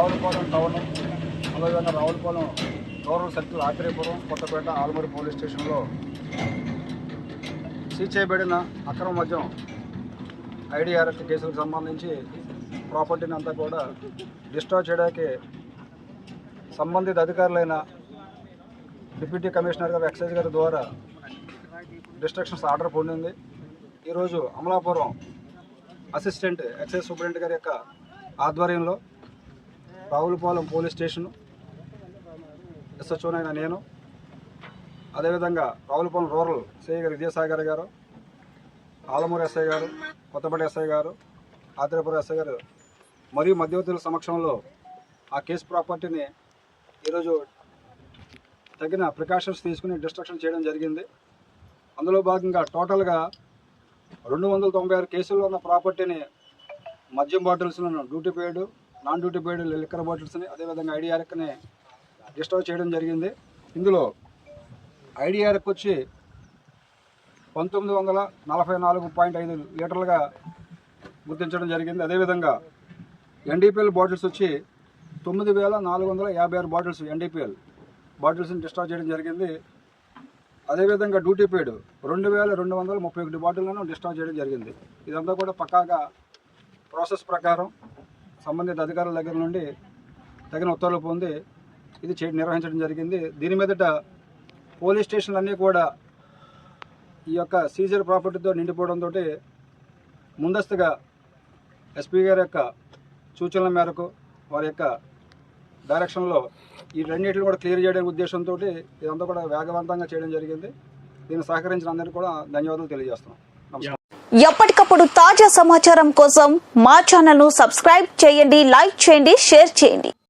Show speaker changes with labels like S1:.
S1: Ravulapalem town, అదేవిధంగా Ravulapalem rural circle, Atreyapuram, Kothapeta, Alamuru police స్టేషన్లో seize చేయబడిన అక్రమ మద్యం ఐడిఆర్ఎఫ్ కేసులకు సంబంధించి ప్రాపర్టీని అంతా కూడా డిస్ట్రాయ్ చేయడానికి సంబంధిత అధికారులైన డిప్యూటీ కమిషనర్ గారు, ఎక్సైజ్ గారి ద్వారా డిస్ట్రక్షన్స్ ఆర్డర్ పొందింది. ఈరోజు అమలాపురం అసిస్టెంట్ ఎక్సైజ్ సూపరింటెండెంట్ గారి యొక్క ఆధ్వర్యంలో రావులపాలెం పోలీస్ స్టేషను ఎస్హెచ్ఓనైన నేను, అదేవిధంగా రావులపాలెం రూరల్ సిఐ గారు విజయసాగర్ గారు, ఆలమూరు ఎస్ఐ గారు, కొత్తపేట ఎస్ఐ గారు, ఆత్రేయపురం ఎస్ఐ గారు మరియు మధ్యవర్తుల సమక్షంలో ఆ కేసు ప్రాపర్టీని ఈరోజు తగిన ప్రికాషన్స్ తీసుకుని డిస్ట్రక్షన్ చేయడం జరిగింది. అందులో భాగంగా టోటల్గా 296 కేసుల్లో ఉన్న ప్రాపర్టీని, మద్యం బాటిల్స్లను, duty paid, non duty paid liquor బాటిల్స్ని, అదేవిధంగా ఐడిఆర్ఎక్ని డిస్ట్రాయ్ చేయడం జరిగింది. ఇందులో ఐడిఆర్ఎక్ వచ్చి 1944.5 లీటర్లుగా గుర్తించడం జరిగింది. అదేవిధంగా ఎన్డీపీఎల్ బాటిల్స్ వచ్చి 9456 బాటిల్స్ ఎన్డీపీఎల్ బాటిల్స్ని డిస్ట్రాయ్ చేయడం జరిగింది. అదేవిధంగా డ్యూటీ పెయిడ్ 2231 బాటిళ్లను డిస్ట్రాయ్ చేయడం జరిగింది. ఇదంతా కూడా పక్కాగా ప్రాసెస్ ప్రకారం సంబంధిత అధికారుల దగ్గర నుండి తగిన ఉత్తర్వులు పొంది ఇది నిర్వహించడం జరిగింది. దీని మీదట పోలీస్ స్టేషన్లు అన్నీ కూడా ఈ యొక్క సీజర్ ప్రాపర్టీతో నిండిపోవడంతో ముందస్తుగా ఎస్పీ గారి యొక్క సూచనల మేరకు, వారి యొక్క డైరెక్షన్లో ఈ రెండింటిని కూడా క్లియర్ చేయడానికి ఉద్దేశంతో ఇదంతా కూడా వేగవంతంగా చేయడం జరిగింది. దీన్ని సహకరించిన అందరికీ కూడా ధన్యవాదాలు తెలియజేస్తున్నాం. నమస్కారం.
S2: ఎప్పటికప్పుడు తాజా సమాచారం కోసం మా ఛానల్ ను సబ్స్క్రైబ్ చేయండి, లైక్ చేయండి, షేర్ చేయండి.